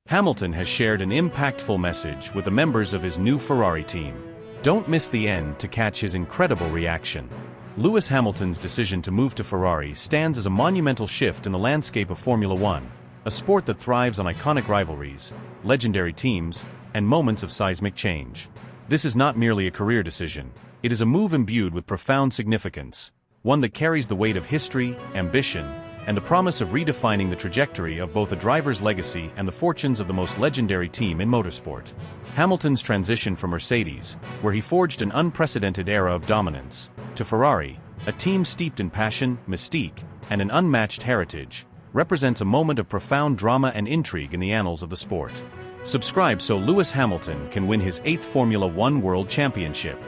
Hamilton has shared an impactful message with the members of his new Ferrari team. Don't miss the end to catch his incredible reaction. Lewis Hamilton's decision to move to Ferrari stands as a monumental shift in the landscape of Formula One, a sport that thrives on iconic rivalries, legendary teams, and moments of seismic change. This is not merely a career decision, it is a move imbued with profound significance, one that carries the weight of history, ambition, and the promise of redefining the trajectory of both a driver's legacy and the fortunes of the most legendary team in motorsport. Hamilton's transition from Mercedes, where he forged an unprecedented era of dominance, to Ferrari, a team steeped in passion, mystique, and an unmatched heritage, represents a moment of profound drama and intrigue in the annals of the sport. Subscribe so Lewis Hamilton can win his 8th Formula One World Championship.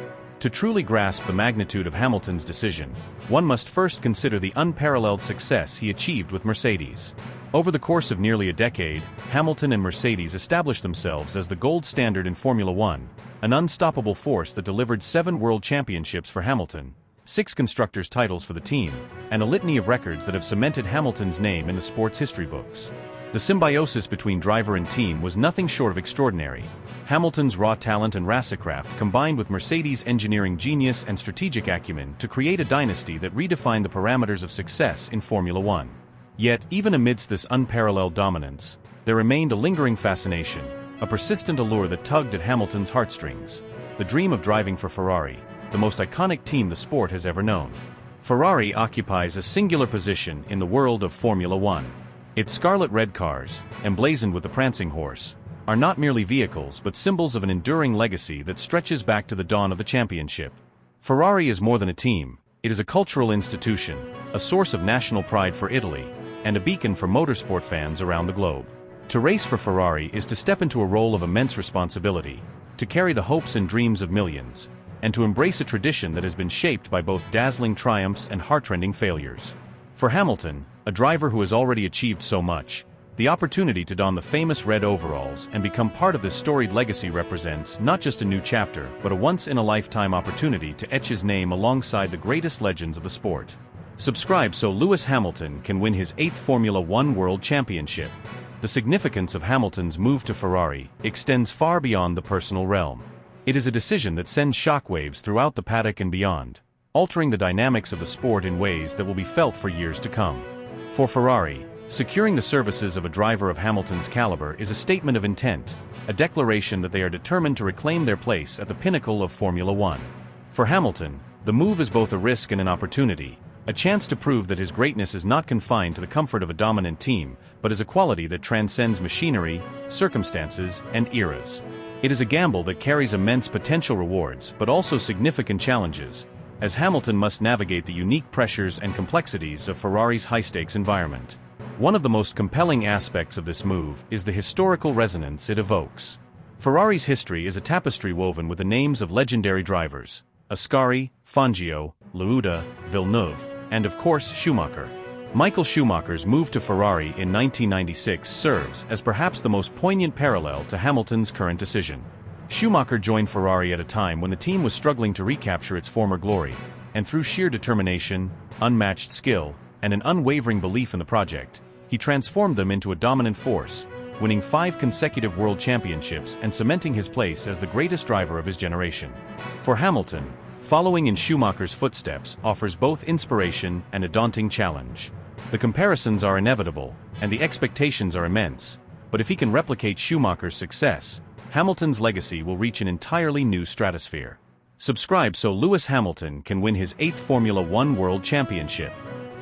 To truly grasp the magnitude of Hamilton's decision, one must first consider the unparalleled success he achieved with Mercedes. Over the course of nearly a decade, Hamilton and Mercedes established themselves as the gold standard in Formula One, an unstoppable force that delivered 7 world championships for Hamilton, 6 constructors' titles for the team, and a litany of records that have cemented Hamilton's name in the sport's history books. The symbiosis between driver and team was nothing short of extraordinary. Hamilton's raw talent and racercraft combined with Mercedes' engineering genius and strategic acumen to create a dynasty that redefined the parameters of success in Formula One. Yet, even amidst this unparalleled dominance, there remained a lingering fascination, a persistent allure that tugged at Hamilton's heartstrings. The dream of driving for Ferrari, the most iconic team the sport has ever known. Ferrari occupies a singular position in the world of Formula One. Its scarlet-red cars, emblazoned with the prancing horse, are not merely vehicles but symbols of an enduring legacy that stretches back to the dawn of the championship. Ferrari is more than a team, it is a cultural institution, a source of national pride for Italy, and a beacon for motorsport fans around the globe. To race for Ferrari is to step into a role of immense responsibility, to carry the hopes and dreams of millions, and to embrace a tradition that has been shaped by both dazzling triumphs and heartrending failures. For Hamilton, a driver who has already achieved so much, the opportunity to don the famous red overalls and become part of this storied legacy represents not just a new chapter but a once-in-a-lifetime opportunity to etch his name alongside the greatest legends of the sport. Subscribe so Lewis Hamilton can win his 8th Formula One World Championship. The significance of Hamilton's move to Ferrari extends far beyond the personal realm. It is a decision that sends shockwaves throughout the paddock and beyond, altering the dynamics of the sport in ways that will be felt for years to come. For Ferrari, securing the services of a driver of Hamilton's caliber is a statement of intent, a declaration that they are determined to reclaim their place at the pinnacle of Formula One. For Hamilton, the move is both a risk and an opportunity, a chance to prove that his greatness is not confined to the comfort of a dominant team, but is a quality that transcends machinery, circumstances, and eras. It is a gamble that carries immense potential rewards but also significant challenges, as Hamilton must navigate the unique pressures and complexities of Ferrari's high-stakes environment. One of the most compelling aspects of this move is the historical resonance it evokes. Ferrari's history is a tapestry woven with the names of legendary drivers: Ascari, Fangio, Lauda, Villeneuve, and of course Schumacher. Michael Schumacher's move to Ferrari in 1996 serves as perhaps the most poignant parallel to Hamilton's current decision. Schumacher joined Ferrari at a time when the team was struggling to recapture its former glory, and through sheer determination, unmatched skill, and an unwavering belief in the project, he transformed them into a dominant force, winning 5 consecutive world championships and cementing his place as the greatest driver of his generation. For Hamilton, following in Schumacher's footsteps offers both inspiration and a daunting challenge. The comparisons are inevitable, and the expectations are immense, but if he can replicate Schumacher's success, Hamilton's legacy will reach an entirely new stratosphere. Subscribe so Lewis Hamilton can win his 8th Formula One World Championship.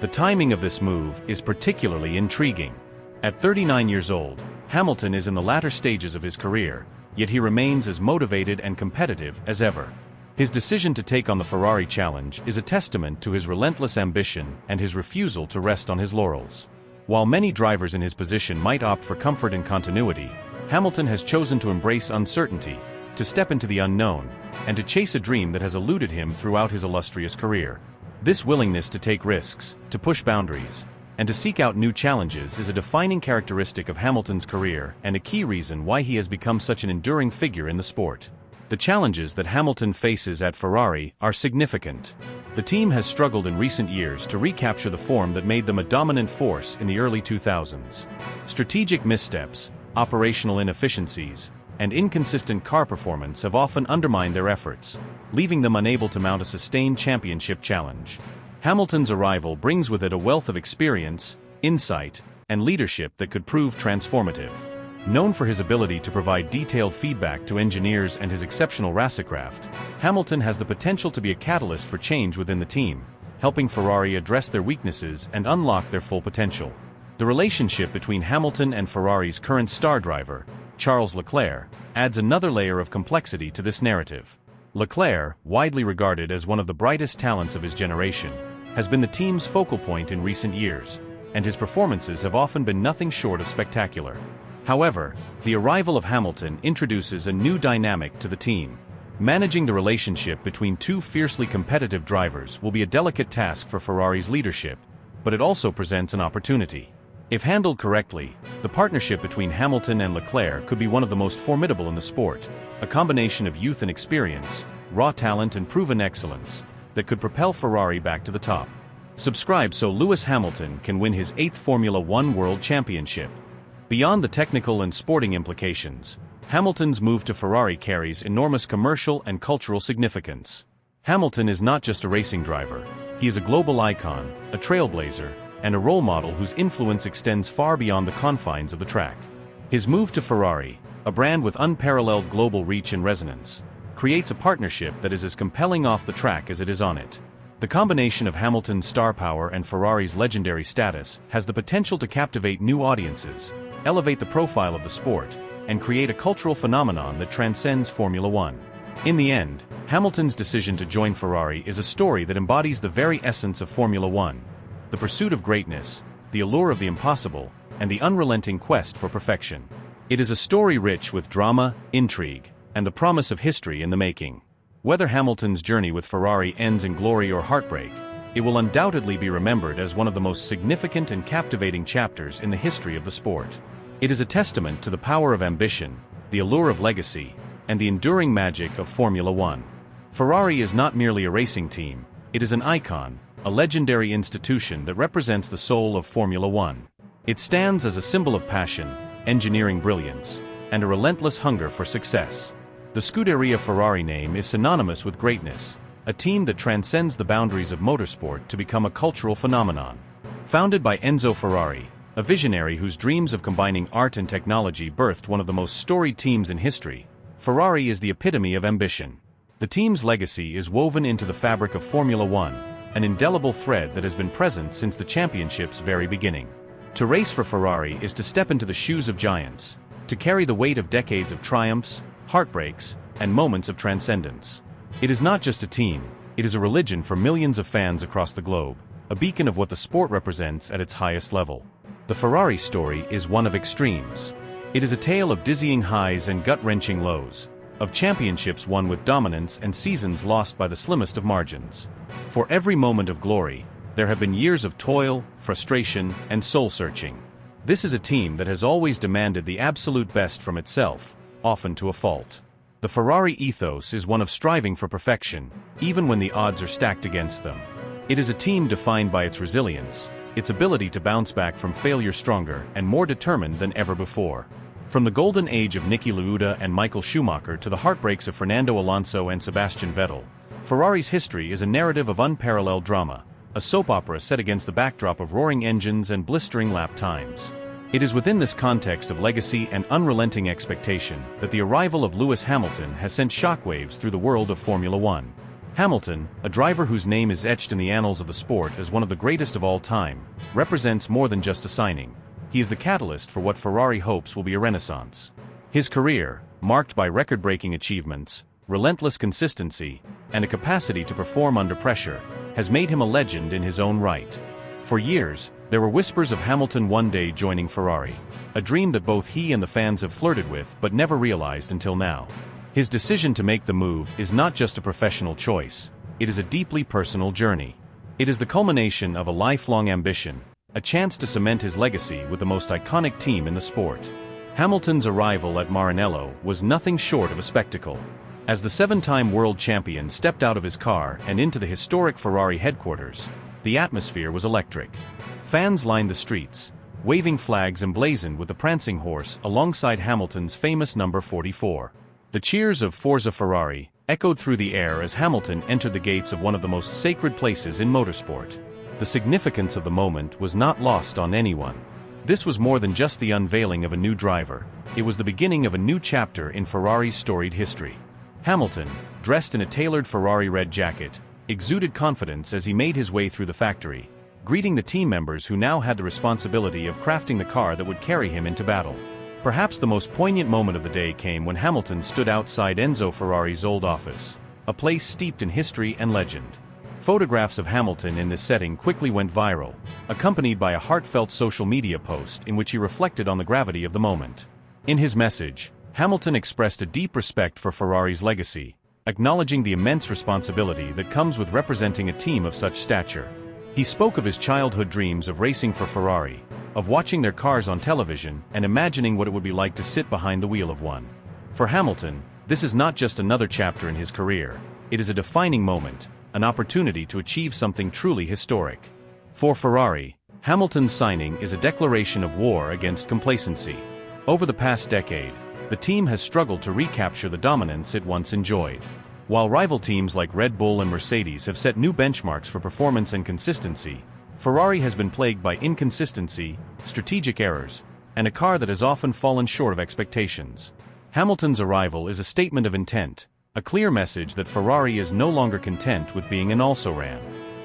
The timing of this move is particularly intriguing. At 39 years old, Hamilton is in the latter stages of his career, yet he remains as motivated and competitive as ever. His decision to take on the Ferrari challenge is a testament to his relentless ambition and his refusal to rest on his laurels. While many drivers in his position might opt for comfort and continuity, Hamilton has chosen to embrace uncertainty, to step into the unknown, and to chase a dream that has eluded him throughout his illustrious career. This willingness to take risks, to push boundaries, and to seek out new challenges is a defining characteristic of Hamilton's career and a key reason why he has become such an enduring figure in the sport. The challenges that Hamilton faces at Ferrari are significant. The team has struggled in recent years to recapture the form that made them a dominant force in the early 2000s. Strategic missteps, operational inefficiencies, and inconsistent car performance have often undermined their efforts, leaving them unable to mount a sustained championship challenge. Hamilton's arrival brings with it a wealth of experience, insight, and leadership that could prove transformative. Known for his ability to provide detailed feedback to engineers and his exceptional racecraft, Hamilton has the potential to be a catalyst for change within the team, helping Ferrari address their weaknesses and unlock their full potential. The relationship between Hamilton and Ferrari's current star driver, Charles Leclerc, adds another layer of complexity to this narrative. Leclerc, widely regarded as one of the brightest talents of his generation, has been the team's focal point in recent years, and his performances have often been nothing short of spectacular. However, the arrival of Hamilton introduces a new dynamic to the team. Managing the relationship between two fiercely competitive drivers will be a delicate task for Ferrari's leadership, but it also presents an opportunity. If handled correctly, the partnership between Hamilton and Leclerc could be one of the most formidable in the sport, a combination of youth and experience, raw talent and proven excellence, that could propel Ferrari back to the top. Subscribe so Lewis Hamilton can win his 8th Formula One World Championship. Beyond the technical and sporting implications, Hamilton's move to Ferrari carries enormous commercial and cultural significance. Hamilton is not just a racing driver, he is a global icon, a trailblazer, and a role model whose influence extends far beyond the confines of the track. His move to Ferrari, a brand with unparalleled global reach and resonance, creates a partnership that is as compelling off the track as it is on it. The combination of Hamilton's star power and Ferrari's legendary status has the potential to captivate new audiences, elevate the profile of the sport, and create a cultural phenomenon that transcends Formula One. In the end, Hamilton's decision to join Ferrari is a story that embodies the very essence of Formula One: the pursuit of greatness, the allure of the impossible, and the unrelenting quest for perfection. It is a story rich with drama, intrigue, and the promise of history in the making. Whether Hamilton's journey with Ferrari ends in glory or heartbreak, it will undoubtedly be remembered as one of the most significant and captivating chapters in the history of the sport. It is a testament to the power of ambition, the allure of legacy, and the enduring magic of Formula One. Ferrari is not merely a racing team, it is an icon, a legendary institution that represents the soul of Formula One. It stands as a symbol of passion, engineering brilliance, and a relentless hunger for success. The Scuderia Ferrari name is synonymous with greatness, a team that transcends the boundaries of motorsport to become a cultural phenomenon. Founded by Enzo Ferrari, a visionary whose dreams of combining art and technology birthed one of the most storied teams in history, Ferrari is the epitome of ambition. The team's legacy is woven into the fabric of Formula One, an indelible thread that has been present since the championship's very beginning. To race for Ferrari is to step into the shoes of giants, to carry the weight of decades of triumphs, heartbreaks, and moments of transcendence. It is not just a team, it is a religion for millions of fans across the globe, a beacon of what the sport represents at its highest level. The Ferrari story is one of extremes. It is a tale of dizzying highs and gut-wrenching lows, of championships won with dominance and seasons lost by the slimmest of margins. For every moment of glory, there have been years of toil, frustration, and soul-searching. This is a team that has always demanded the absolute best from itself, often to a fault. The Ferrari ethos is one of striving for perfection, even when the odds are stacked against them. It is a team defined by its resilience, its ability to bounce back from failure stronger and more determined than ever before. From the golden age of Niki Lauda and Michael Schumacher to the heartbreaks of Fernando Alonso and Sebastian Vettel, Ferrari's history is a narrative of unparalleled drama, a soap opera set against the backdrop of roaring engines and blistering lap times. It is within this context of legacy and unrelenting expectation that the arrival of Lewis Hamilton has sent shockwaves through the world of Formula One. Hamilton, a driver whose name is etched in the annals of the sport as one of the greatest of all time, represents more than just a signing. He is the catalyst for what Ferrari hopes will be a renaissance. His career, marked by record-breaking achievements, relentless consistency, and a capacity to perform under pressure, has made him a legend in his own right. For years, there were whispers of Hamilton one day joining Ferrari, a dream that both he and the fans have flirted with but never realized until now. His decision to make the move is not just a professional choice, it is a deeply personal journey. It is the culmination of a lifelong ambition, a chance to cement his legacy with the most iconic team in the sport. Hamilton's arrival at Maranello was nothing short of a spectacle. As the 7-time world champion stepped out of his car and into the historic Ferrari headquarters, the atmosphere was electric. Fans lined the streets, waving flags emblazoned with the prancing horse alongside Hamilton's famous number 44. The cheers of Forza Ferrari echoed through the air as Hamilton entered the gates of one of the most sacred places in motorsport. The significance of the moment was not lost on anyone. This was more than just the unveiling of a new driver. It was the beginning of a new chapter in Ferrari's storied history. Hamilton, dressed in a tailored Ferrari red jacket, exuded confidence as he made his way through the factory, greeting the team members who now had the responsibility of crafting the car that would carry him into battle. Perhaps the most poignant moment of the day came when Hamilton stood outside Enzo Ferrari's old office, a place steeped in history and legend. Photographs of Hamilton in this setting quickly went viral, accompanied by a heartfelt social media post in which he reflected on the gravity of the moment. In his message, Hamilton expressed a deep respect for Ferrari's legacy, acknowledging the immense responsibility that comes with representing a team of such stature. He spoke of his childhood dreams of racing for Ferrari, of watching their cars on television and imagining what it would be like to sit behind the wheel of one. For Hamilton, this is not just another chapter in his career, it is a defining moment, an opportunity to achieve something truly historic. For Ferrari, Hamilton's signing is a declaration of war against complacency. Over the past decade, the team has struggled to recapture the dominance it once enjoyed. While rival teams like Red Bull and Mercedes have set new benchmarks for performance and consistency, Ferrari has been plagued by inconsistency, strategic errors, and a car that has often fallen short of expectations. Hamilton's arrival is a statement of intent, a clear message that Ferrari is no longer content with being an also-ran.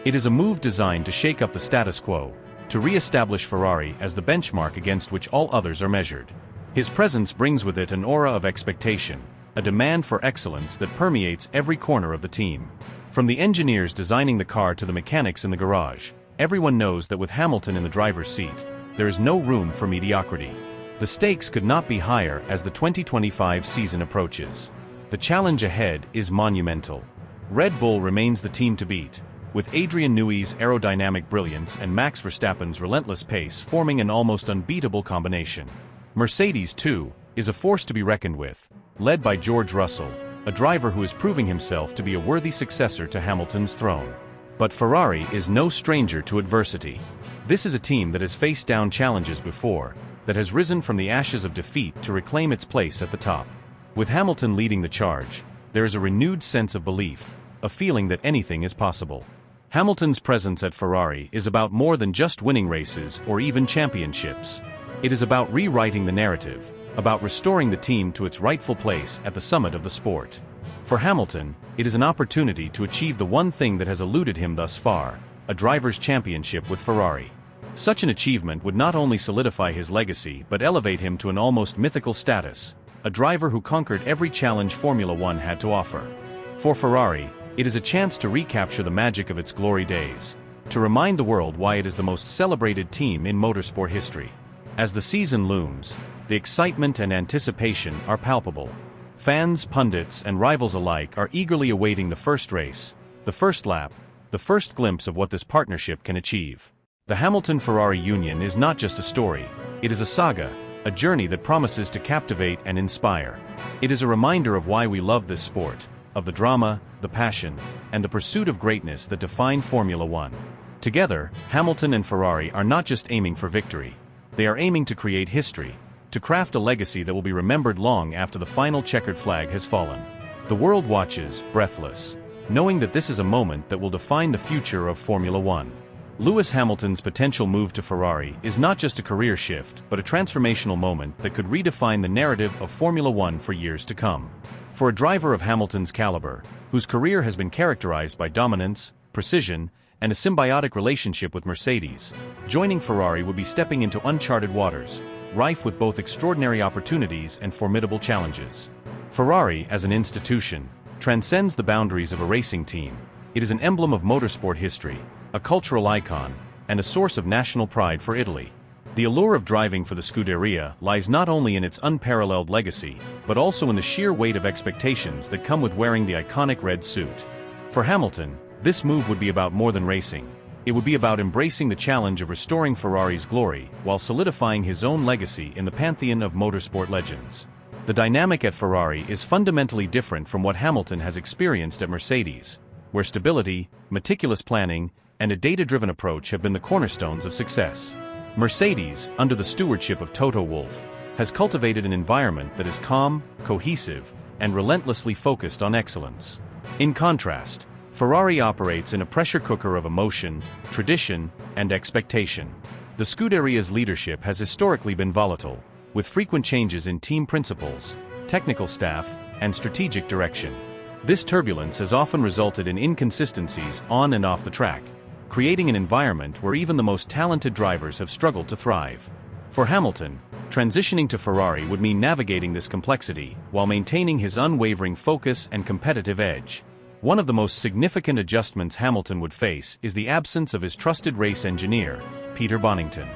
It is a move designed to shake up the status quo, to re-establish Ferrari as the benchmark against which all others are measured. His presence brings with it an aura of expectation, a demand for excellence that permeates every corner of the team. From the engineers designing the car to the mechanics in the garage, everyone knows that with Hamilton in the driver's seat, there is no room for mediocrity. The stakes could not be higher as the 2025 season approaches. The challenge ahead is monumental. Red Bull remains the team to beat, with Adrian Newey's aerodynamic brilliance and Max Verstappen's relentless pace forming an almost unbeatable combination. Mercedes, too, is a force to be reckoned with, led by George Russell, a driver who is proving himself to be a worthy successor to Hamilton's throne. But Ferrari is no stranger to adversity. This is a team that has faced down challenges before, that has risen from the ashes of defeat to reclaim its place at the top. With Hamilton leading the charge, there is a renewed sense of belief, a feeling that anything is possible. Hamilton's presence at Ferrari is about more than just winning races or even championships. It is about rewriting the narrative, about restoring the team to its rightful place at the summit of the sport. For Hamilton, it is an opportunity to achieve the one thing that has eluded him thus far, a driver's championship with Ferrari. Such an achievement would not only solidify his legacy but elevate him to an almost mythical status, a driver who conquered every challenge Formula One had to offer. For Ferrari, it is a chance to recapture the magic of its glory days, to remind the world why it is the most celebrated team in motorsport history. As the season looms, the excitement and anticipation are palpable. Fans, pundits, and rivals alike are eagerly awaiting the first race, the first lap, the first glimpse of what this partnership can achieve. The Hamilton-Ferrari union is not just a story, it is a saga, a journey that promises to captivate and inspire. It is a reminder of why we love this sport, of the drama, the passion, and the pursuit of greatness that define Formula One. Together, Hamilton and Ferrari are not just aiming for victory, they are aiming to create history, to craft a legacy that will be remembered long after the final checkered flag has fallen. The world watches, breathless, knowing that this is a moment that will define the future of Formula One. Lewis Hamilton's potential move to Ferrari is not just a career shift but a transformational moment that could redefine the narrative of Formula One for years to come. For a driver of Hamilton's caliber, whose career has been characterized by dominance, precision, and a symbiotic relationship with Mercedes, joining Ferrari would be stepping into uncharted waters, rife with both extraordinary opportunities and formidable challenges. Ferrari, as an institution, transcends the boundaries of a racing team. It is an emblem of motorsport history, a cultural icon, and a source of national pride for Italy. The allure of driving for the Scuderia lies not only in its unparalleled legacy, but also in the sheer weight of expectations that come with wearing the iconic red suit. For Hamilton, this move would be about more than racing. It would be about embracing the challenge of restoring Ferrari's glory while solidifying his own legacy in the pantheon of motorsport legends. The dynamic at Ferrari is fundamentally different from what Hamilton has experienced at Mercedes, where stability, meticulous planning, and a data-driven approach have been the cornerstones of success. Mercedes, under the stewardship of Toto Wolff, has cultivated an environment that is calm, cohesive, and relentlessly focused on excellence. In contrast, Ferrari operates in a pressure cooker of emotion, tradition, and expectation. The Scuderia's leadership has historically been volatile, with frequent changes in team principles, technical staff, and strategic direction. This turbulence has often resulted in inconsistencies on and off the track, creating an environment where even the most talented drivers have struggled to thrive. For Hamilton, transitioning to Ferrari would mean navigating this complexity while maintaining his unwavering focus and competitive edge. One of the most significant adjustments Hamilton would face is the absence of his trusted race engineer, Peter Bonington.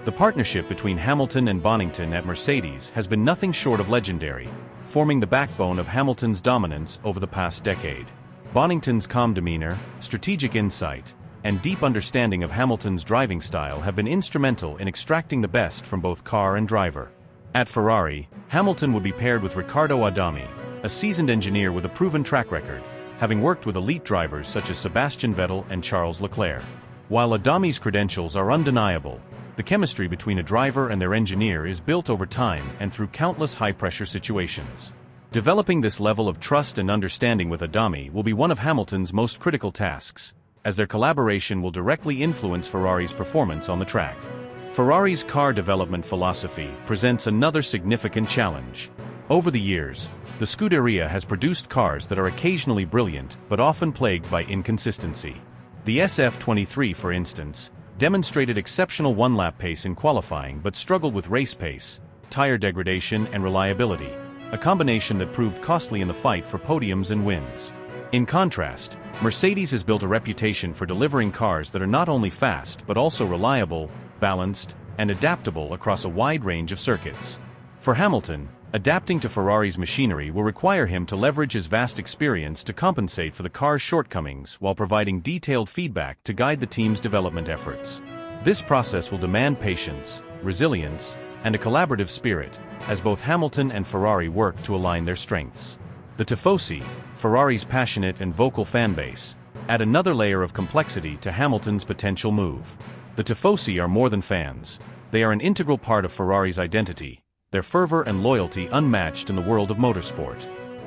The partnership between Hamilton and Bonington at Mercedes has been nothing short of legendary, forming the backbone of Hamilton's dominance over the past decade. Bonington's calm demeanor, strategic insight, and deep understanding of Hamilton's driving style have been instrumental in extracting the best from both car and driver. At Ferrari, Hamilton would be paired with Riccardo Adami, a seasoned engineer with a proven track record, having worked with elite drivers such as Sebastian Vettel and Charles Leclerc. While Adami's credentials are undeniable, the chemistry between a driver and their engineer is built over time and through countless high-pressure situations. Developing this level of trust and understanding with Adami will be one of Hamilton's most critical tasks, as their collaboration will directly influence Ferrari's performance on the track. Ferrari's car development philosophy presents another significant challenge. Over the years, the Scuderia has produced cars that are occasionally brilliant but often plagued by inconsistency. The SF23, for instance, demonstrated exceptional one-lap pace in qualifying but struggled with race pace, tire degradation, and reliability, a combination that proved costly in the fight for podiums and wins. In contrast, Mercedes has built a reputation for delivering cars that are not only fast but also reliable, balanced, and adaptable across a wide range of circuits. For Hamilton, adapting to Ferrari's machinery will require him to leverage his vast experience to compensate for the car's shortcomings while providing detailed feedback to guide the team's development efforts. This process will demand patience, resilience, and a collaborative spirit, as both Hamilton and Ferrari work to align their strengths. The Tifosi, Ferrari's passionate and vocal fanbase, add another layer of complexity to Hamilton's potential move. The Tifosi are more than fans. They are an integral part of Ferrari's identity, their fervor and loyalty unmatched in the world of motorsport.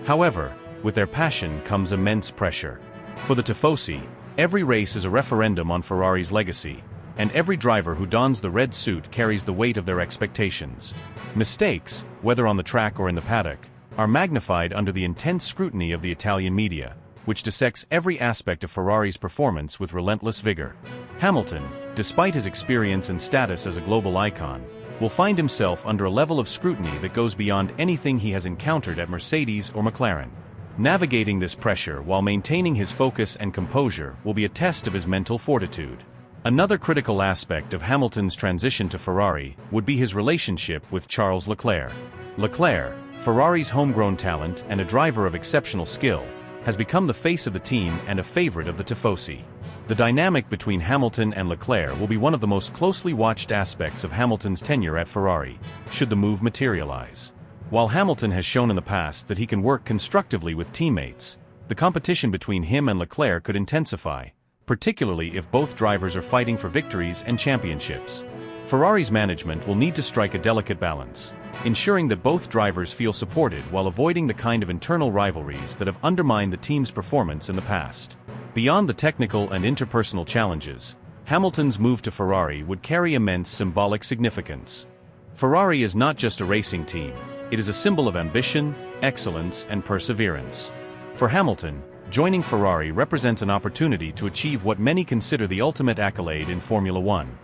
However, with their passion comes immense pressure. For the Tifosi, every race is a referendum on Ferrari's legacy, and every driver who dons the red suit carries the weight of their expectations. Mistakes, whether on the track or in the paddock, are magnified under the intense scrutiny of the Italian media, which dissects every aspect of Ferrari's performance with relentless vigor. Hamilton, despite his experience and status as a global icon, will find himself under a level of scrutiny that goes beyond anything he has encountered at Mercedes or McLaren. Navigating this pressure while maintaining his focus and composure will be a test of his mental fortitude. Another critical aspect of Hamilton's transition to Ferrari would be his relationship with Charles Leclerc. Leclerc, Ferrari's homegrown talent and a driver of exceptional skill, has become the face of the team and a favorite of the Tifosi. The dynamic between Hamilton and Leclerc will be one of the most closely watched aspects of Hamilton's tenure at Ferrari, should the move materialize. While Hamilton has shown in the past that he can work constructively with teammates, the competition between him and Leclerc could intensify, particularly if both drivers are fighting for victories and championships. Ferrari's management will need to strike a delicate balance, ensuring that both drivers feel supported while avoiding the kind of internal rivalries that have undermined the team's performance in the past. Beyond the technical and interpersonal challenges, Hamilton's move to Ferrari would carry immense symbolic significance. Ferrari is not just a racing team, it is a symbol of ambition, excellence, and perseverance. For Hamilton, joining Ferrari represents an opportunity to achieve what many consider the ultimate accolade in Formula One: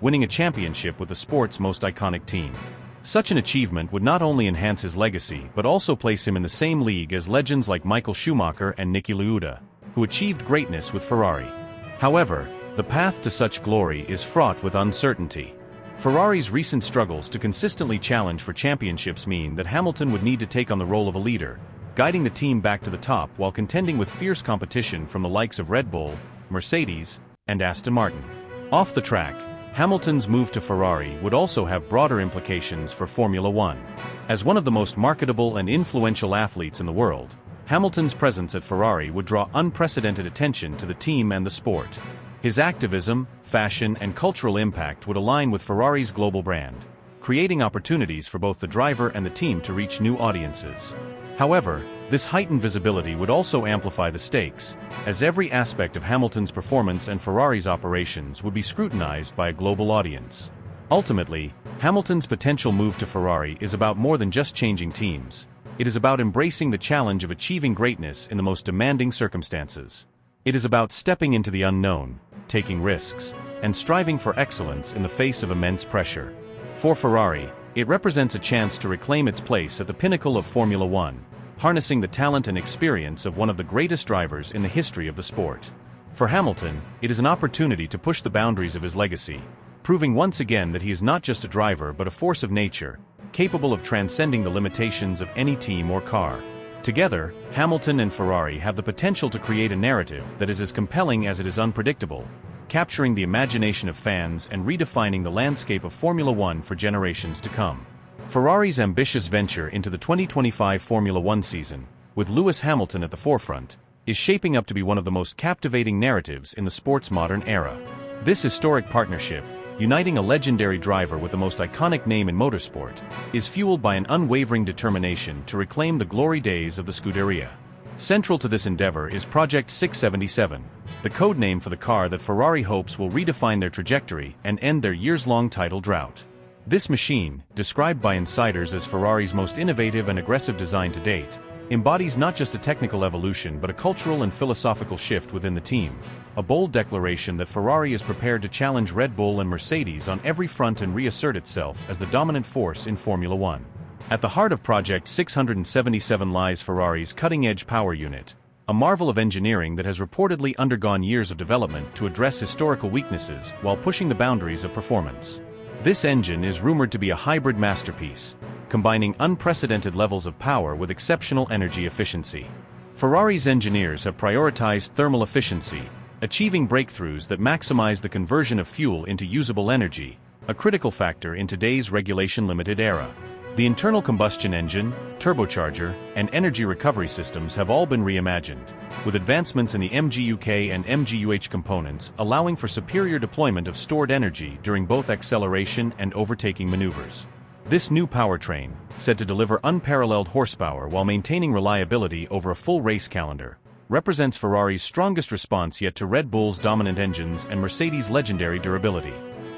winning a championship with the sport's most iconic team. Such an achievement would not only enhance his legacy but also place him in the same league as legends like Michael Schumacher and Niki Lauda, who achieved greatness with Ferrari. However, the path to such glory is fraught with uncertainty. Ferrari's recent struggles to consistently challenge for championships mean that Hamilton would need to take on the role of a leader, guiding the team back to the top while contending with fierce competition from the likes of Red Bull, Mercedes, and Aston Martin. Off the track, Hamilton's move to Ferrari would also have broader implications for Formula One. As one of the most marketable and influential athletes in the world, Hamilton's presence at Ferrari would draw unprecedented attention to the team and the sport. His activism, fashion, and cultural impact would align with Ferrari's global brand, creating opportunities for both the driver and the team to reach new audiences. However, this heightened visibility would also amplify the stakes, as every aspect of Hamilton's performance and Ferrari's operations would be scrutinized by a global audience. Ultimately, Hamilton's potential move to Ferrari is about more than just changing teams. It is about embracing the challenge of achieving greatness in the most demanding circumstances. It is about stepping into the unknown, taking risks, and striving for excellence in the face of immense pressure. For Ferrari, it represents a chance to reclaim its place at the pinnacle of Formula One, harnessing the talent and experience of one of the greatest drivers in the history of the sport. For Hamilton, it is an opportunity to push the boundaries of his legacy, proving once again that he is not just a driver but a force of nature, capable of transcending the limitations of any team or car. Together, Hamilton and Ferrari have the potential to create a narrative that is as compelling as it is unpredictable, capturing the imagination of fans and redefining the landscape of Formula One for generations to come. Ferrari's ambitious venture into the 2025 Formula One season, with Lewis Hamilton at the forefront, is shaping up to be one of the most captivating narratives in the sport's modern era. This historic partnership, uniting a legendary driver with the most iconic name in motorsport, is fueled by an unwavering determination to reclaim the glory days of the Scuderia. Central to this endeavor is Project 677, the code name for the car that Ferrari hopes will redefine their trajectory and end their years-long title drought. This machine, described by insiders as Ferrari's most innovative and aggressive design to date, embodies not just a technical evolution but a cultural and philosophical shift within the team, a bold declaration that Ferrari is prepared to challenge Red Bull and Mercedes on every front and reassert itself as the dominant force in Formula One. At the heart of Project 677 lies Ferrari's cutting-edge power unit, a marvel of engineering that has reportedly undergone years of development to address historical weaknesses while pushing the boundaries of performance. This engine is rumored to be a hybrid masterpiece, combining unprecedented levels of power with exceptional energy efficiency. Ferrari's engineers have prioritized thermal efficiency, achieving breakthroughs that maximize the conversion of fuel into usable energy, a critical factor in today's regulation-limited era. The internal combustion engine, turbocharger, and energy recovery systems have all been reimagined, with advancements in the MGUK and MGUH components allowing for superior deployment of stored energy during both acceleration and overtaking maneuvers. This new powertrain, said to deliver unparalleled horsepower while maintaining reliability over a full race calendar, represents Ferrari's strongest response yet to Red Bull's dominant engines and Mercedes' legendary durability.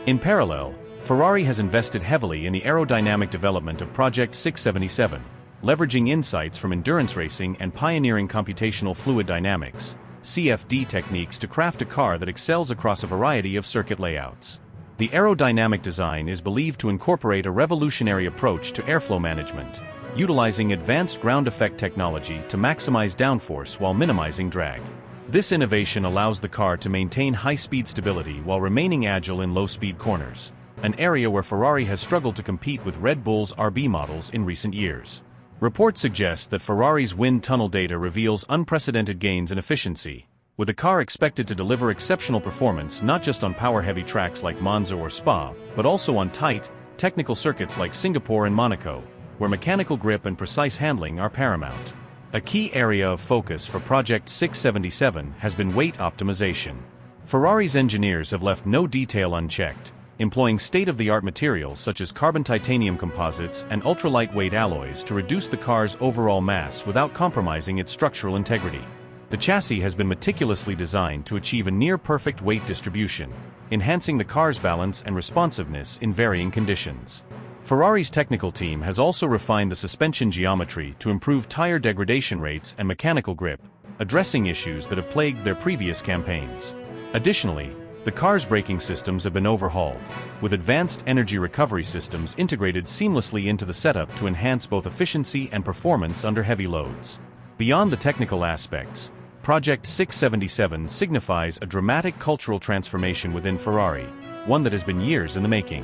In parallel, Ferrari has invested heavily in the aerodynamic development of Project 677, leveraging insights from endurance racing and pioneering computational fluid dynamics (CFD) techniques to craft a car that excels across a variety of circuit layouts. The aerodynamic design is believed to incorporate a revolutionary approach to airflow management, utilizing advanced ground effect technology to maximize downforce while minimizing drag. This innovation allows the car to maintain high-speed stability while remaining agile in low-speed corners, an area where Ferrari has struggled to compete with Red Bull's RB models in recent years. Reports suggest that Ferrari's wind tunnel data reveals unprecedented gains in efficiency, with the car expected to deliver exceptional performance not just on power-heavy tracks like Monza or Spa, but also on tight, technical circuits like Singapore and Monaco, where mechanical grip and precise handling are paramount. A key area of focus for Project 677 has been weight optimization. Ferrari's engineers have left no detail unchecked, employing state-of-the-art materials such as carbon titanium composites and ultra-lightweight alloys to reduce the car's overall mass without compromising its structural integrity. The chassis has been meticulously designed to achieve a near-perfect weight distribution, enhancing the car's balance and responsiveness in varying conditions. Ferrari's technical team has also refined the suspension geometry to improve tire degradation rates and mechanical grip, addressing issues that have plagued their previous campaigns. Additionally, the car's braking systems have been overhauled, with advanced energy recovery systems integrated seamlessly into the setup to enhance both efficiency and performance under heavy loads. Beyond the technical aspects, Project 677 signifies a dramatic cultural transformation within Ferrari, one that has been years in the making.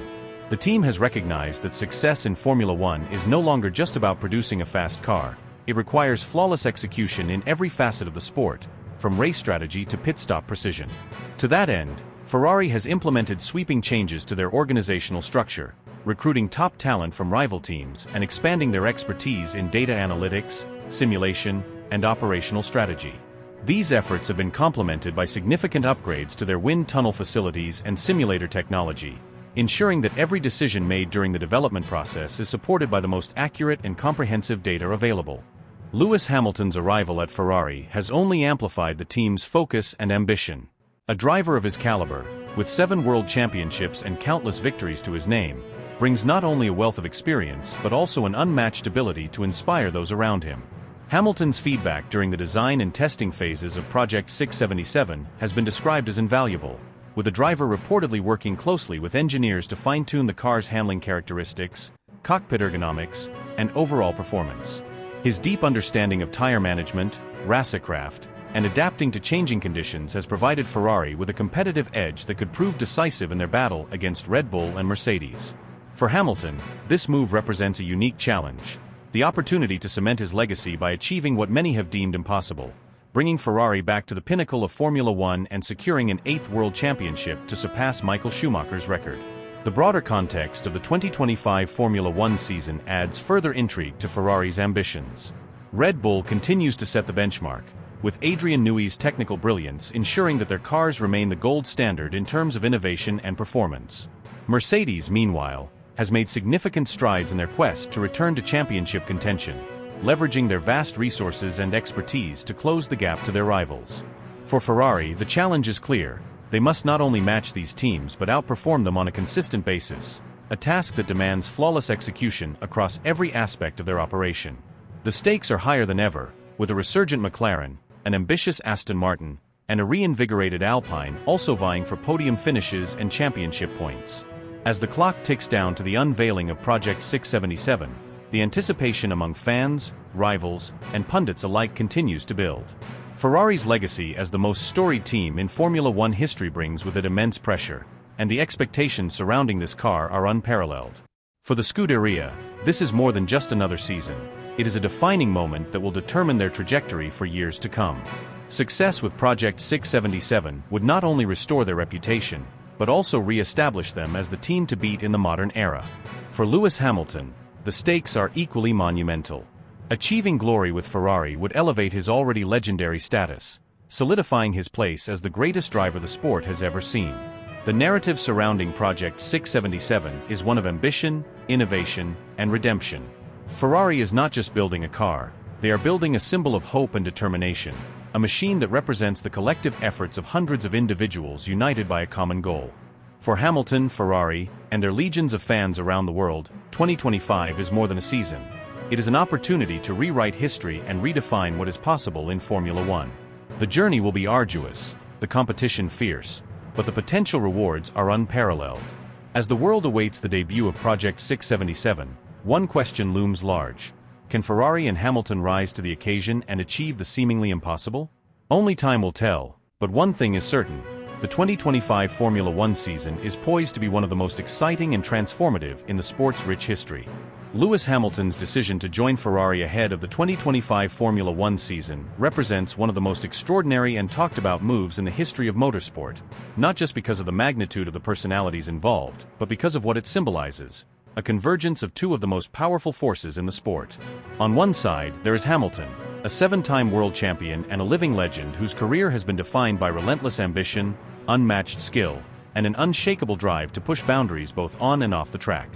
The team has recognized that success in Formula One is no longer just about producing a fast car. It requires flawless execution in every facet of the sport, from race strategy to pit stop precision. To that end, Ferrari has implemented sweeping changes to their organizational structure, recruiting top talent from rival teams and expanding their expertise in data analytics, simulation, and operational strategy. These efforts have been complemented by significant upgrades to their wind tunnel facilities and simulator technology, ensuring that every decision made during the development process is supported by the most accurate and comprehensive data available. Lewis Hamilton's arrival at Ferrari has only amplified the team's focus and ambition. A driver of his caliber, with 7 world championships and countless victories to his name, brings not only a wealth of experience but also an unmatched ability to inspire those around him. Hamilton's feedback during the design and testing phases of Project 677 has been described as invaluable, with the driver reportedly working closely with engineers to fine-tune the car's handling characteristics, cockpit ergonomics, and overall performance. His deep understanding of tire management, racecraft, and adapting to changing conditions has provided Ferrari with a competitive edge that could prove decisive in their battle against Red Bull and Mercedes. For Hamilton, this move represents a unique challenge, the opportunity to cement his legacy by achieving what many have deemed impossible, bringing Ferrari back to the pinnacle of Formula One and securing an 8th world championship to surpass Michael Schumacher's record. The broader context of the 2025 Formula One season adds further intrigue to Ferrari's ambitions. Red Bull continues to set the benchmark, with Adrian Newey's technical brilliance ensuring that their cars remain the gold standard in terms of innovation and performance. Mercedes, meanwhile, has made significant strides in their quest to return to championship contention, leveraging their vast resources and expertise to close the gap to their rivals. For Ferrari, the challenge is clear. They must not only match these teams but outperform them on a consistent basis, a task that demands flawless execution across every aspect of their operation. The stakes are higher than ever, with a resurgent McLaren, an ambitious Aston Martin, and a reinvigorated Alpine also vying for podium finishes and championship points. As the clock ticks down to the unveiling of Project 677, the anticipation among fans, rivals, and pundits alike continues to build. Ferrari's legacy as the most storied team in Formula One history brings with it immense pressure, and the expectations surrounding this car are unparalleled. For the Scuderia, this is more than just another season. It is a defining moment that will determine their trajectory for years to come. Success with Project 677 would not only restore their reputation, but also re-establish them as the team to beat in the modern era. For Lewis Hamilton, the stakes are equally monumental. Achieving glory with Ferrari would elevate his already legendary status, solidifying his place as the greatest driver the sport has ever seen. The narrative surrounding Project 677 is one of ambition, innovation, and redemption. Ferrari is not just building a car, they are building a symbol of hope and determination, a machine that represents the collective efforts of hundreds of individuals united by a common goal. For Hamilton, Ferrari, and their legions of fans around the world, 2025 is more than a season. It is an opportunity to rewrite history and redefine what is possible in Formula One. The journey will be arduous, the competition fierce, but the potential rewards are unparalleled. As the world awaits the debut of Project 677, one question looms large. Can Ferrari and Hamilton rise to the occasion and achieve the seemingly impossible? Only time will tell, but one thing is certain. The 2025 Formula One season is poised to be one of the most exciting and transformative in the sport's rich history. Lewis Hamilton's decision to join Ferrari ahead of the 2025 Formula One season represents one of the most extraordinary and talked about moves in the history of motorsport, not just because of the magnitude of the personalities involved, but because of what it symbolizes: a convergence of two of the most powerful forces in the sport. On one side, there is Hamilton, a 7-time world champion and a living legend whose career has been defined by relentless ambition, unmatched skill, and an unshakable drive to push boundaries both on and off the track.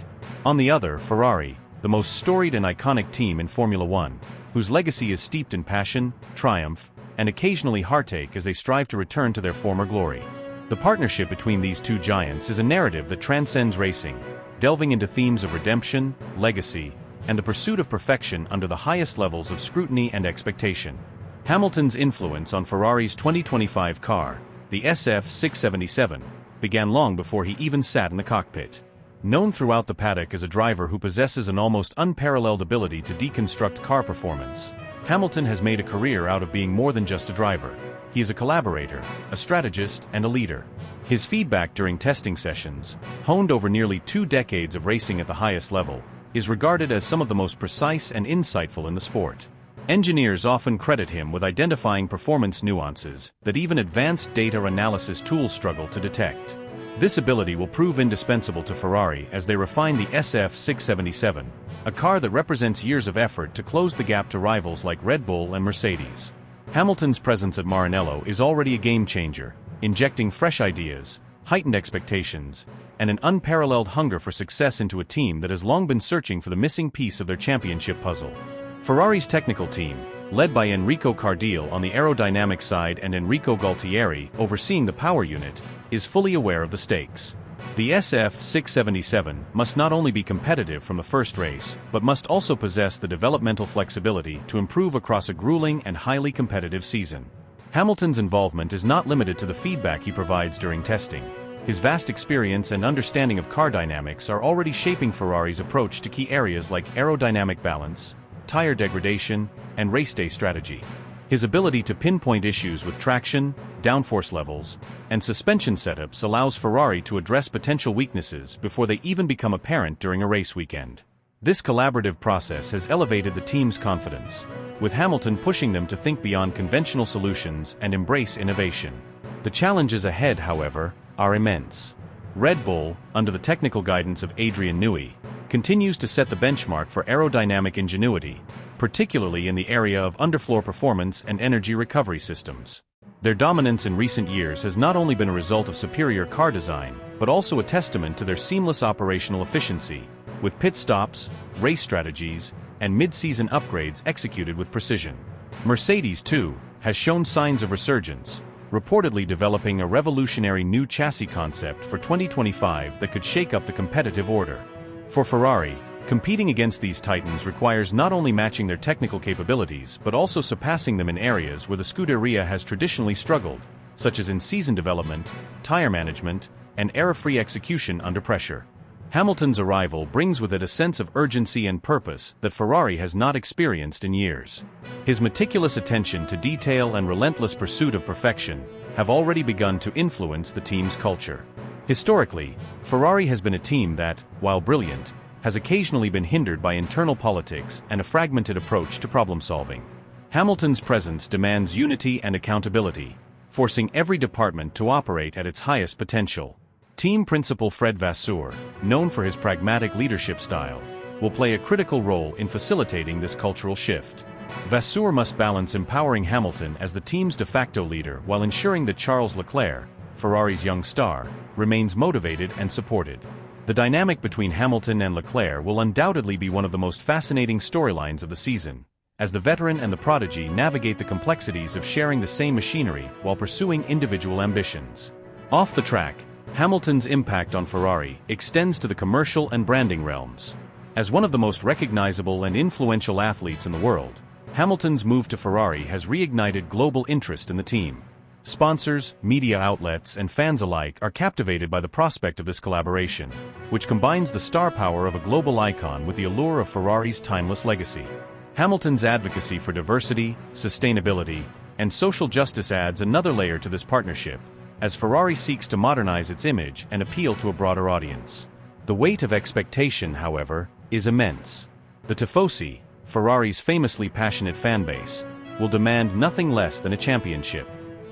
On the other, Ferrari, the most storied and iconic team in Formula One, whose legacy is steeped in passion, triumph, and occasionally heartache as they strive to return to their former glory. The partnership between these two giants is a narrative that transcends racing, delving into themes of redemption, legacy, and the pursuit of perfection under the highest levels of scrutiny and expectation. Hamilton's influence on Ferrari's 2025 car, the SF677, began long before he even sat in the cockpit. Known throughout the paddock as a driver who possesses an almost unparalleled ability to deconstruct car performance, Hamilton has made a career out of being more than just a driver. He is a collaborator, a strategist, and a leader. His feedback during testing sessions, honed over nearly 2 decades of racing at the highest level, is regarded as some of the most precise and insightful in the sport. Engineers often credit him with identifying performance nuances that even advanced data analysis tools struggle to detect. This ability will prove indispensable to Ferrari as they refine the SF677, a car that represents years of effort to close the gap to rivals like Red Bull and Mercedes. Hamilton's presence at Maranello is already a game-changer, injecting fresh ideas, heightened expectations, and an unparalleled hunger for success into a team that has long been searching for the missing piece of their championship puzzle. Ferrari's technical team, led by Enrico Cardile on the aerodynamic side and Enrico Gualtieri overseeing the power unit, is fully aware of the stakes. The SF677 must not only be competitive from the first race, but must also possess the developmental flexibility to improve across a grueling and highly competitive season. Hamilton's involvement is not limited to the feedback he provides during testing. His vast experience and understanding of car dynamics are already shaping Ferrari's approach to key areas like aerodynamic balance, tire degradation, and race day strategy. His ability to pinpoint issues with traction, downforce levels, and suspension setups allows Ferrari to address potential weaknesses before they even become apparent during a race weekend. This collaborative process has elevated the team's confidence, with Hamilton pushing them to think beyond conventional solutions and embrace innovation. The challenges ahead, however, are immense. Red Bull, under the technical guidance of Adrian Newey, continues to set the benchmark for aerodynamic ingenuity, particularly in the area of underfloor performance and energy recovery systems. Their dominance in recent years has not only been a result of superior car design, but also a testament to their seamless operational efficiency, with pit stops, race strategies, and mid-season upgrades executed with precision. Mercedes, too, has shown signs of resurgence, reportedly developing a revolutionary new chassis concept for 2025 that could shake up the competitive order. For Ferrari, competing against these titans requires not only matching their technical capabilities but also surpassing them in areas where the Scuderia has traditionally struggled, such as in season development, tire management, and error-free execution under pressure. Hamilton's arrival brings with it a sense of urgency and purpose that Ferrari has not experienced in years. His meticulous attention to detail and relentless pursuit of perfection have already begun to influence the team's culture. Historically, Ferrari has been a team that, while brilliant, has occasionally been hindered by internal politics and a fragmented approach to problem-solving. Hamilton's presence demands unity and accountability, forcing every department to operate at its highest potential. Team principal Fred Vasseur, known for his pragmatic leadership style, will play a critical role in facilitating this cultural shift. Vasseur must balance empowering Hamilton as the team's de facto leader while ensuring that Charles Leclerc, Ferrari's young star, remains motivated and supported. The dynamic between Hamilton and Leclerc will undoubtedly be one of the most fascinating storylines of the season, as the veteran and the prodigy navigate the complexities of sharing the same machinery while pursuing individual ambitions. Off the track, Hamilton's impact on Ferrari extends to the commercial and branding realms. As one of the most recognizable and influential athletes in the world, Hamilton's move to Ferrari has reignited global interest in the team. Sponsors, media outlets, and fans alike are captivated by the prospect of this collaboration, which combines the star power of a global icon with the allure of Ferrari's timeless legacy. Hamilton's advocacy for diversity, sustainability, and social justice adds another layer to this partnership, as Ferrari seeks to modernize its image and appeal to a broader audience. The weight of expectation, however, is immense. The Tifosi, Ferrari's famously passionate fanbase, will demand nothing less than a championship.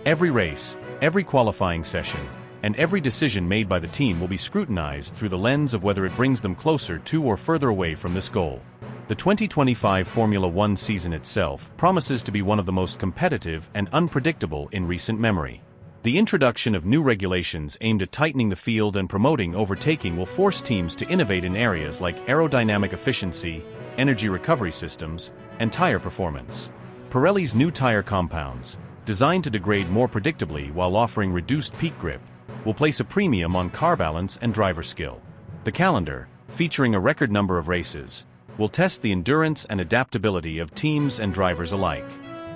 Every race, every qualifying session, and every decision made by the team will be scrutinized through the lens of whether it brings them closer to or further away from this goal. The 2025 Formula One season itself promises to be one of the most competitive and unpredictable in recent memory. The introduction of new regulations aimed at tightening the field and promoting overtaking will force teams to innovate in areas like aerodynamic efficiency, energy recovery systems, and tire performance. Pirelli's new tire compounds, designed to degrade more predictably while offering reduced peak grip, will place a premium on car balance and driver skill. The calendar, featuring a record number of races, will test the endurance and adaptability of teams and drivers alike.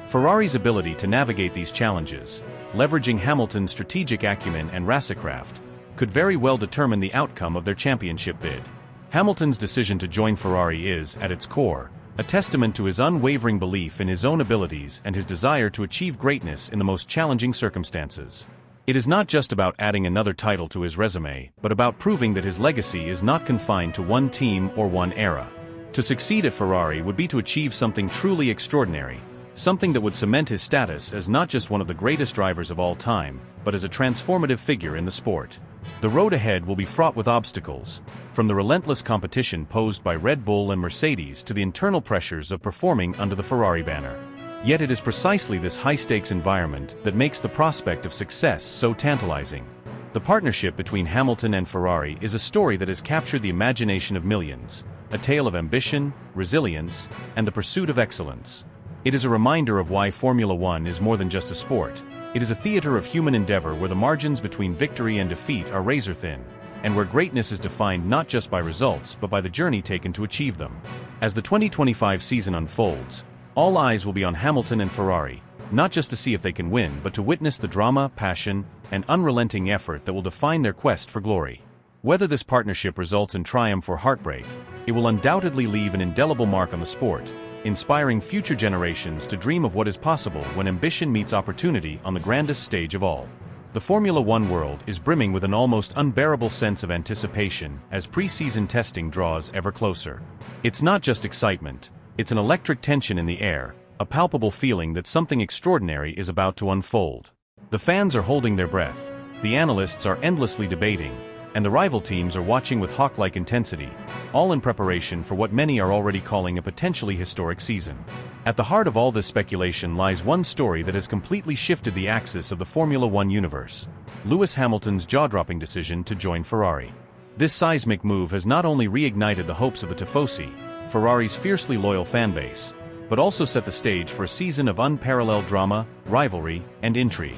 Ferrari's ability to navigate these challenges, leveraging Hamilton's strategic acumen and racecraft, could very well determine the outcome of their championship bid. Hamilton's decision to join Ferrari is, at its core, a testament to his unwavering belief in his own abilities and his desire to achieve greatness in the most challenging circumstances. It is not just about adding another title to his resume, but about proving that his legacy is not confined to one team or one era. To succeed at Ferrari would be to achieve something truly extraordinary, something that would cement his status as not just one of the greatest drivers of all time, but as a transformative figure in the sport. The road ahead will be fraught with obstacles, from the relentless competition posed by Red Bull and Mercedes to the internal pressures of performing under the Ferrari banner. Yet it is precisely this high-stakes environment that makes the prospect of success so tantalizing. The partnership between Hamilton and Ferrari is a story that has captured the imagination of millions, a tale of ambition, resilience, and the pursuit of excellence. It is a reminder of why Formula One is more than just a sport. It is a theater of human endeavor where the margins between victory and defeat are razor-thin, and where greatness is defined not just by results but by the journey taken to achieve them. As the 2025 season unfolds, all eyes will be on Hamilton and Ferrari, not just to see if they can win but to witness the drama, passion, and unrelenting effort that will define their quest for glory. Whether this partnership results in triumph or heartbreak, it will undoubtedly leave an indelible mark on the sport, inspiring future generations to dream of what is possible when ambition meets opportunity on the grandest stage of all. The Formula One world is brimming with an almost unbearable sense of anticipation as pre-season testing draws ever closer. It's not just excitement, it's an electric tension in the air, a palpable feeling that something extraordinary is about to unfold. The fans are holding their breath, the analysts are endlessly debating, and the rival teams are watching with hawk-like intensity, all in preparation for what many are already calling a potentially historic season. At the heart of all this speculation lies one story that has completely shifted the axis of the Formula One universe: Lewis Hamilton's jaw-dropping decision to join Ferrari. This seismic move has not only reignited the hopes of the Tifosi, Ferrari's fiercely loyal fanbase, but also set the stage for a season of unparalleled drama, rivalry, and intrigue.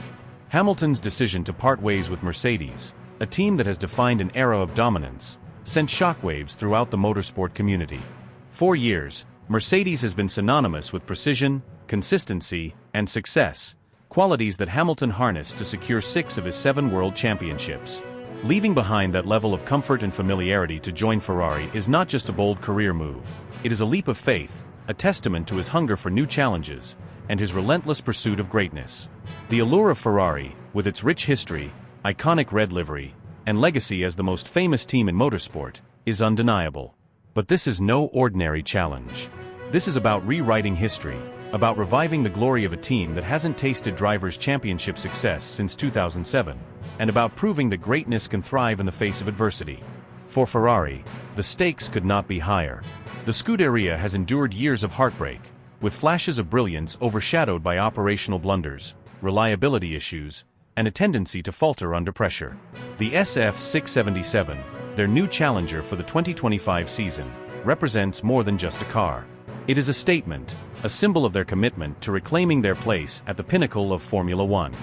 Hamilton's decision to part ways with Mercedes, a team that has defined an era of dominance, sent shockwaves throughout the motorsport community. For years, Mercedes has been synonymous with precision, consistency, and success, qualities that Hamilton harnessed to secure 6 of his 7 world championships. Leaving behind that level of comfort and familiarity to join Ferrari is not just a bold career move, it is a leap of faith, a testament to his hunger for new challenges, and his relentless pursuit of greatness. The allure of Ferrari, with its rich history, iconic red livery, and legacy as the most famous team in motorsport, is undeniable. But this is no ordinary challenge. This is about rewriting history, about reviving the glory of a team that hasn't tasted drivers' championship success since 2007, and about proving that greatness can thrive in the face of adversity. For Ferrari, the stakes could not be higher. The Scuderia has endured years of heartbreak, with flashes of brilliance overshadowed by operational blunders, reliability issues, and a tendency to falter under pressure. The SF677, their new challenger for the 2025 season, represents more than just a car. It is a statement, a symbol of their commitment to reclaiming their place at the pinnacle of Formula One.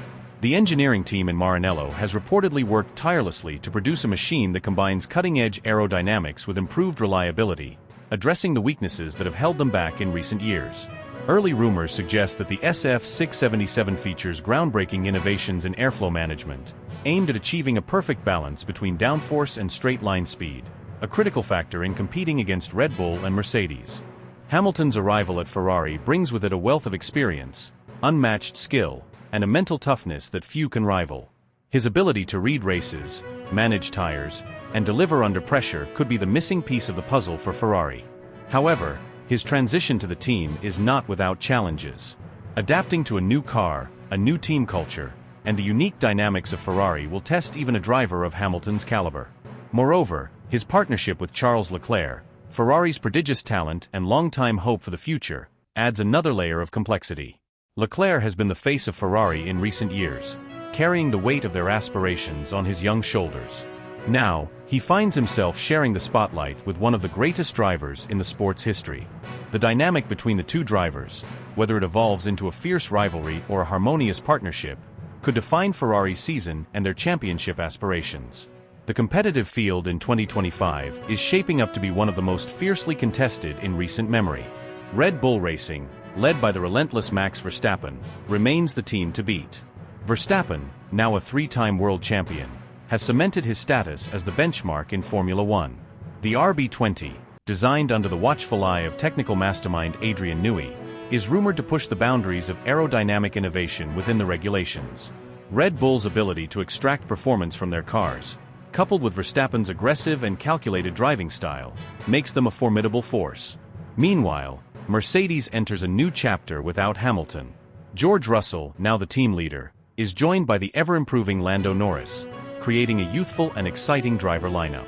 The engineering team in Maranello has reportedly worked tirelessly to produce a machine that combines cutting-edge aerodynamics with improved reliability, addressing the weaknesses that have held them back in recent years. Early rumors suggest that the SF677 features groundbreaking innovations in airflow management, aimed at achieving a perfect balance between downforce and straight-line speed, a critical factor in competing against Red Bull and Mercedes. Hamilton's arrival at Ferrari brings with it a wealth of experience, unmatched skill, and a mental toughness that few can rival. His ability to read races, manage tires, and deliver under pressure could be the missing piece of the puzzle for Ferrari. However, his transition to the team is not without challenges. Adapting to a new car, a new team culture, and the unique dynamics of Ferrari will test even a driver of Hamilton's caliber. Moreover, his partnership with Charles Leclerc, Ferrari's prodigious talent and longtime hope for the future, adds another layer of complexity. Leclerc has been the face of Ferrari in recent years, carrying the weight of their aspirations on his young shoulders. Now, he finds himself sharing the spotlight with one of the greatest drivers in the sport's history. The dynamic between the two drivers, whether it evolves into a fierce rivalry or a harmonious partnership, could define Ferrari's season and their championship aspirations. The competitive field in 2025 is shaping up to be one of the most fiercely contested in recent memory. Red Bull Racing, led by the relentless Max Verstappen, remains the team to beat. Verstappen, now a 3-time world champion, has cemented his status as the benchmark in Formula One. The RB20, designed under the watchful eye of technical mastermind Adrian Newey, is rumored to push the boundaries of aerodynamic innovation within the regulations. Red Bull's ability to extract performance from their cars, coupled with Verstappen's aggressive and calculated driving style, makes them a formidable force. Meanwhile, Mercedes enters a new chapter without Hamilton. George Russell, now the team leader, is joined by the ever-improving Lando Norris, creating a youthful and exciting driver lineup.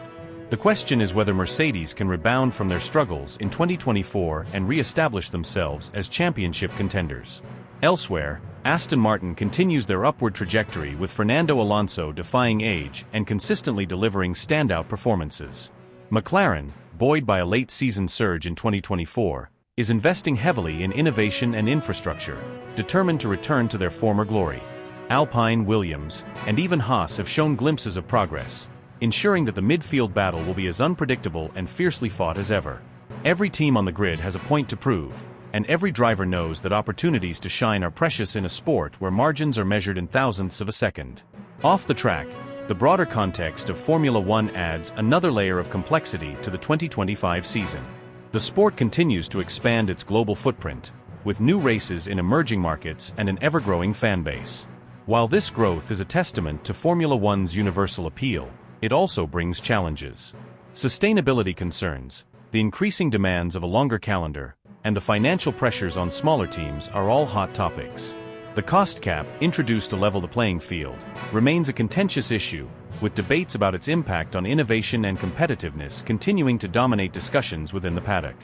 The question is whether Mercedes can rebound from their struggles in 2024 and re-establish themselves as championship contenders. Elsewhere, Aston Martin continues their upward trajectory with Fernando Alonso defying age and consistently delivering standout performances. McLaren, buoyed by a late-season surge in 2024, is investing heavily in innovation and infrastructure, determined to return to their former glory. Alpine, Williams, and even Haas have shown glimpses of progress, ensuring that the midfield battle will be as unpredictable and fiercely fought as ever. Every team on the grid has a point to prove, and every driver knows that opportunities to shine are precious in a sport where margins are measured in thousandths of a second. Off the track, the broader context of Formula One adds another layer of complexity to the 2025 season. The sport continues to expand its global footprint, with new races in emerging markets and an ever-growing fan base. While this growth is a testament to Formula One's universal appeal, it also brings challenges. Sustainability concerns, the increasing demands of a longer calendar, and the financial pressures on smaller teams are all hot topics. The cost cap, introduced to level the playing field, remains a contentious issue, with debates about its impact on innovation and competitiveness continuing to dominate discussions within the paddock.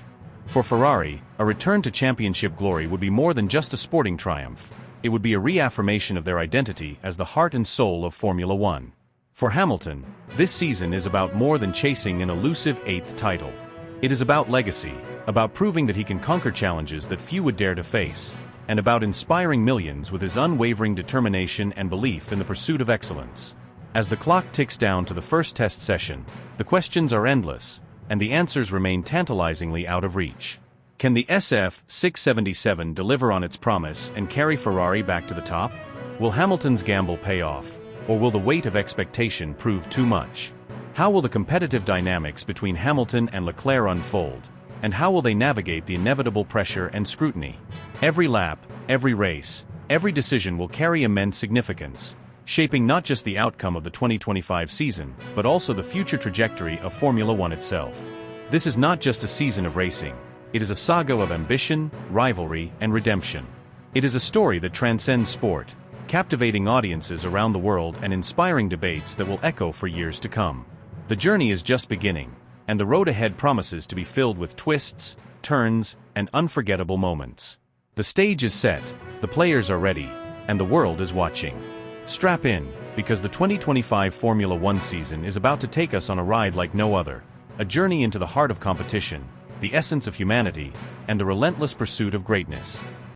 For Ferrari, a return to championship glory would be more than just a sporting triumph. It would be a reaffirmation of their identity as the heart and soul of Formula One. For Hamilton, this season is about more than chasing an elusive 8th title. It is about legacy, about proving that he can conquer challenges that few would dare to face, and about inspiring millions with his unwavering determination and belief in the pursuit of excellence. As the clock ticks down to the first test session, the questions are endless, and the answers remain tantalizingly out of reach. Can the SF677 deliver on its promise and carry Ferrari back to the top? Will Hamilton's gamble pay off? Or will the weight of expectation prove too much? How will the competitive dynamics between Hamilton and Leclerc unfold? And how will they navigate the inevitable pressure and scrutiny? Every lap, every race, every decision will carry immense significance, shaping not just the outcome of the 2025 season, but also the future trajectory of Formula One itself. This is not just a season of racing. It is a saga of ambition, rivalry, and redemption. It is a story that transcends sport, captivating audiences around the world and inspiring debates that will echo for years to come. The journey is just beginning, and the road ahead promises to be filled with twists, turns, and unforgettable moments. The stage is set, the players are ready, and the world is watching. Strap in, because the 2025 Formula One season is about to take us on a ride like no other, a journey into the heart of competition, the essence of humanity, and the relentless pursuit of greatness.